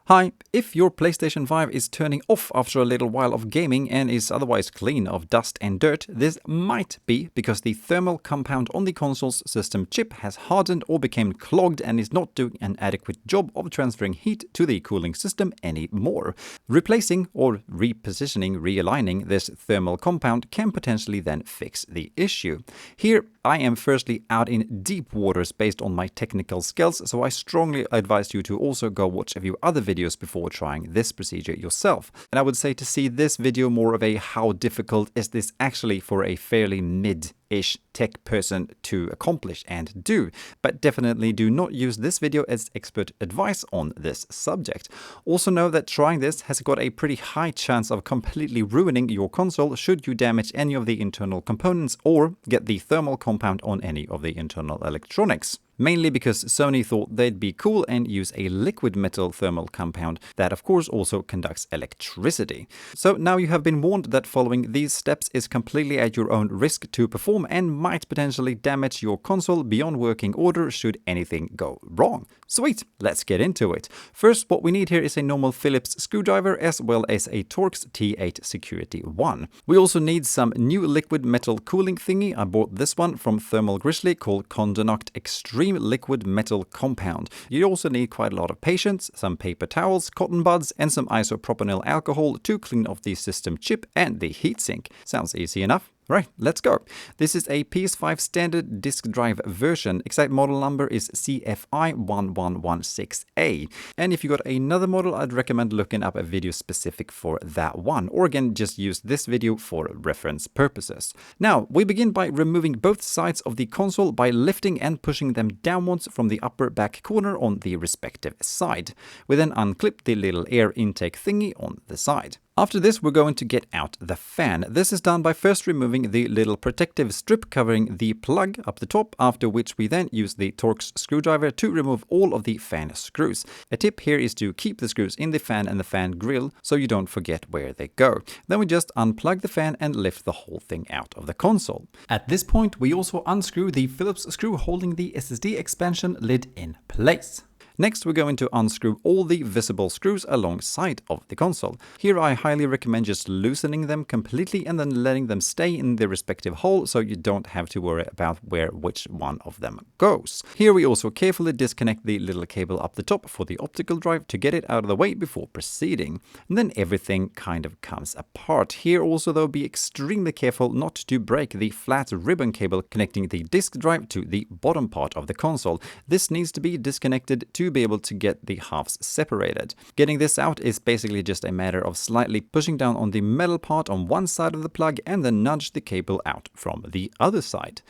Hi, if your PlayStation 5 is turning off after a little while of gaming and is otherwise clean of dust and dirt, this might be because the thermal compound on the console's system chip has hardened or become clogged and is not doing an adequate job of transferring heat to the cooling system anymore. Replacing or realigning this thermal compound can potentially then fix the issue. Here, I am firstly out in deep waters based on my technical skills, so I strongly advise you to also go watch a few other videos before trying this procedure yourself. And I would say to see this video more of a how difficult is this actually for a fairly mid-ish tech person to accomplish and do, but definitely do not use this video as expert advice on this subject. Also know that trying this has got a pretty high chance of completely ruining your console should you damage any of the internal components or get the thermal compound on any of the internal electronics. Mainly because Sony thought they'd be cool and use a liquid metal thermal compound that of course also conducts electricity. So now you have been warned that following these steps is completely at your own risk to perform and might potentially damage your console beyond working order should anything go wrong. Sweet, let's get into it. First, what we need here is a normal Phillips screwdriver as well as a Torx T8 Security 1. We also need some new liquid metal cooling thingy. I bought this one from Thermal Grizzly called Condonoct Extreme Liquid Metal Compound. You also need quite a lot of patience, some paper towels, cotton buds, and some isopropyl alcohol to clean off the system chip and the heatsink. Sounds easy enough. Right, let's go. This is a PS5 standard disk drive version. Exact model number is CFI1116A. And if you got another model, I'd recommend looking up a video specific for that one. Or again, just use this video for reference purposes. Now, we begin by removing both sides of the console by lifting and pushing them downwards from the upper back corner on the respective side. We then unclip the little air intake thingy on the side. After this, we're going to get out the fan. This is done by first removing the little protective strip covering the plug up the top, after which we then use the Torx screwdriver to remove all of the fan screws. A tip here is to keep the screws in the fan and the fan grill so you don't forget where they go. Then we just unplug the fan and lift the whole thing out of the console. At this point, we also unscrew the Phillips screw holding the SSD expansion lid in place. Next, we're going to unscrew all the visible screws alongside of the console. Here I highly recommend just loosening them completely and then letting them stay in their respective hole so you don't have to worry about where which one of them goes. Here we also carefully disconnect the little cable up the top for the optical drive to get it out of the way before proceeding. And then everything kind of comes apart. Here also though, be extremely careful not to break the flat ribbon cable connecting the disk drive to the bottom part of the console. This needs to be disconnected to be able to get the halves separated. Getting this out is basically just a matter of slightly pushing down on the metal part on one side of the plug and then nudge the cable out from the other side.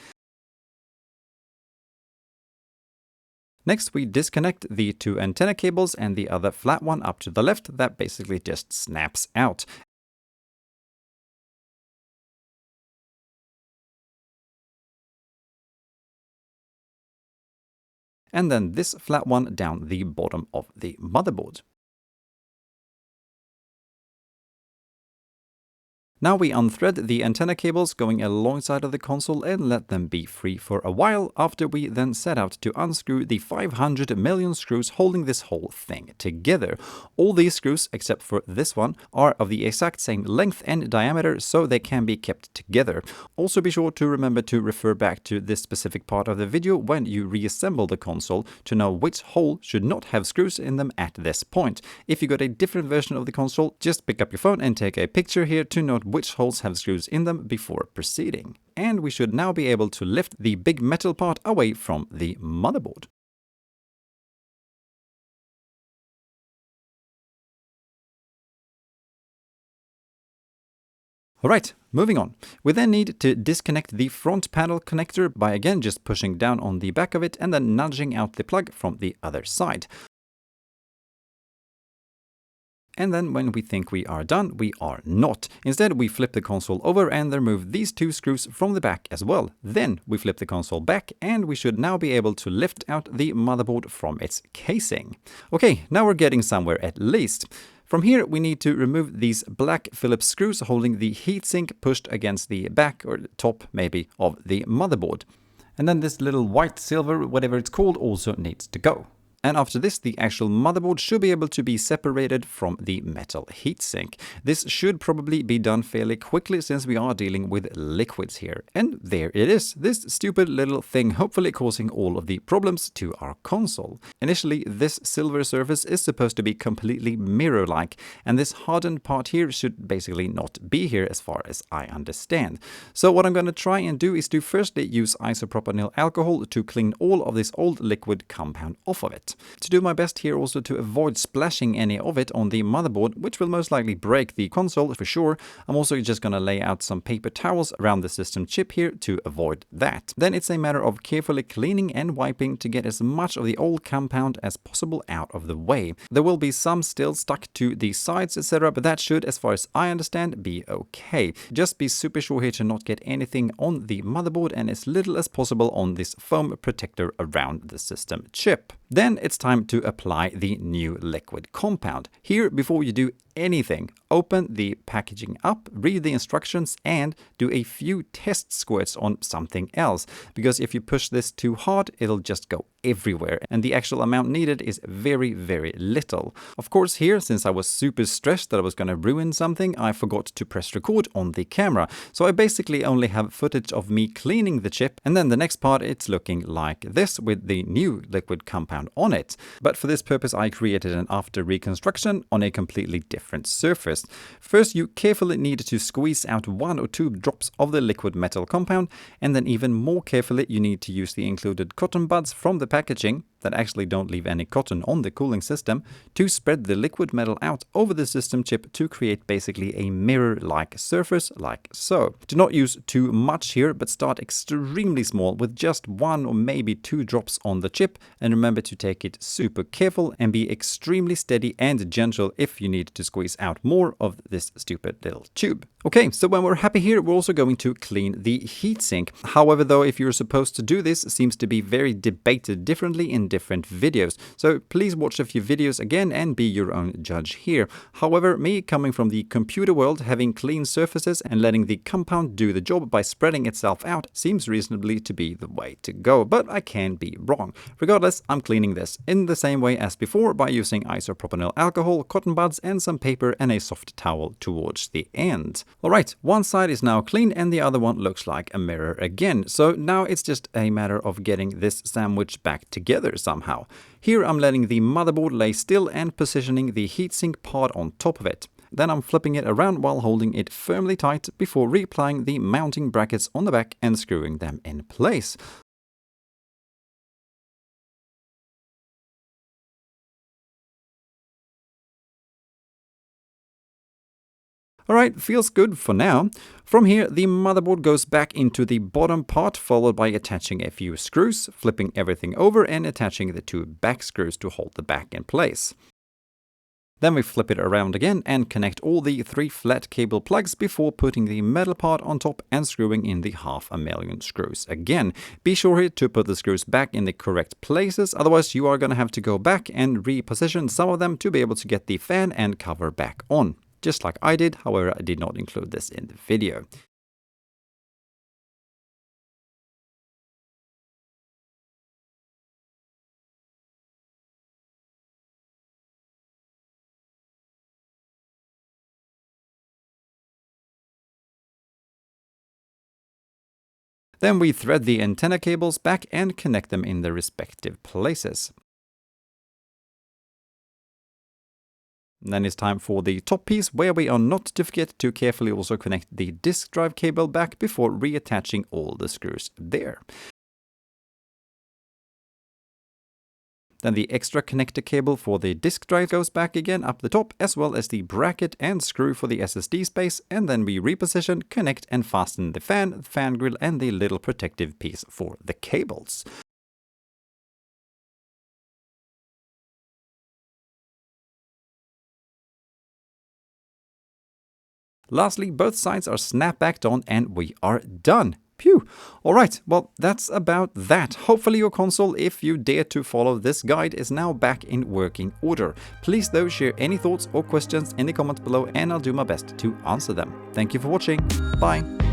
Next, we disconnect the two antenna cables and the other flat one up to the left that basically just snaps out. And then this flat one down the bottom of the motherboard. Now we unthread the antenna cables going alongside of the console and let them be free for a while, after we then set out to unscrew the 500 million screws holding this whole thing together. All these screws, except for this one, are of the exact same length and diameter, so they can be kept together. Also be sure to remember to refer back to this specific part of the video when you reassemble the console to know which hole should not have screws in them at this point. If you got a different version of the console, just pick up your phone and take a picture here to note which holes have screws in them before proceeding. And we should now be able to lift the big metal part away from the motherboard. Alright, moving on. We then need to disconnect the front panel connector by again just pushing down on the back of it and then nudging out the plug from the other side. And then when we think we are done, we are not. Instead, we flip the console over and remove these two screws from the back as well. Then we flip the console back and we should now be able to lift out the motherboard from its casing. Okay, now we're getting somewhere at least. From here, we need to remove these black Phillips screws holding the heatsink pushed against the back or top maybe of the motherboard. And then this little white, silver, whatever it's called, also needs to go. And after this, the actual motherboard should be able to be separated from the metal heatsink. This should probably be done fairly quickly since we are dealing with liquids here. And there it is, this stupid little thing hopefully causing all of the problems to our console. Initially, this silver surface is supposed to be completely mirror-like, and this hardened part here should basically not be here as far as I understand. So what I'm going to try and do is to firstly use isopropyl alcohol to clean all of this old liquid compound off of it. To do my best here also to avoid splashing any of it on the motherboard, which will most likely break the console for sure, I'm also just going to lay out some paper towels around the system chip here to avoid that. Then it's a matter of carefully cleaning and wiping to get as much of the old compound as possible out of the way. There will be some still stuck to the sides, etc., but that should, as far as I understand, be okay. Just be super sure here to not get anything on the motherboard and as little as possible on this foam protector around the system chip. Then it's time to apply the new liquid compound. Here, before you do anything, open the packaging up, read the instructions, and do a few test squirts on something else, because if you push this too hard, it'll just go everywhere, and the actual amount needed is very, very little. Of course, here, since I was super stressed that I was going to ruin something, I forgot to press record on the camera, so I basically only have footage of me cleaning the chip, and then the next part it's looking like this with the new liquid compound on it. But for this purpose, I created an after reconstruction on a completely different surface. First, you carefully need to squeeze out 1 or 2 drops of the liquid metal compound, and then even more carefully you need to use the included cotton buds from the packaging that actually don't leave any cotton on the cooling system to spread the liquid metal out over the system chip to create basically a mirror-like surface like so. Do not use too much here, but start extremely small with just 1 or maybe 2 drops on the chip, and remember to take it super careful and be extremely steady and gentle if you need to squeeze out more of this stupid little tube. Okay, so when we're happy here, we're also going to clean the heatsink. However, though, if you're supposed to do this, seems to be very debated differently in different videos. So please watch a few videos again and be your own judge here. However, me coming from the computer world, having clean surfaces and letting the compound do the job by spreading itself out seems reasonably to be the way to go, but I can be wrong. Regardless, I'm cleaning this in the same way as before by using isopropyl alcohol, cotton buds and some paper and a soft towel towards the end. Alright, one side is now clean and the other one looks like a mirror again, so now it's just a matter of getting this sandwich back together somehow. Here I'm letting the motherboard lay still and positioning the heatsink part on top of it. Then I'm flipping it around while holding it firmly tight before reapplying the mounting brackets on the back and screwing them in place. Alright, feels good for now. From here, the motherboard goes back into the bottom part, followed by attaching a few screws, flipping everything over and attaching the 2 back screws to hold the back in place. Then we flip it around again and connect all the 3 flat cable plugs before putting the metal part on top and screwing in the 500,000 screws again. Be sure here to put the screws back in the correct places, otherwise you are going to have to go back and reposition some of them to be able to get the fan and cover back on. Just like I did, however, I did not include this in the video. Then we thread the antenna cables back and connect them in their respective places. Then it's time for the top piece, where we are not to forget to carefully also connect the disk drive cable back before reattaching all the screws there. Then the extra connector cable for the disk drive goes back again up the top, as well as the bracket and screw for the SSD space, and then we reposition, connect and fasten the fan grill and the little protective piece for the cables. Lastly, both sides are snap-backed on and we are done. Phew! Alright, well that's about that. Hopefully your console, if you dare to follow this guide, is now back in working order. Please though share any thoughts or questions in the comments below and I'll do my best to answer them. Thank you for watching. Bye!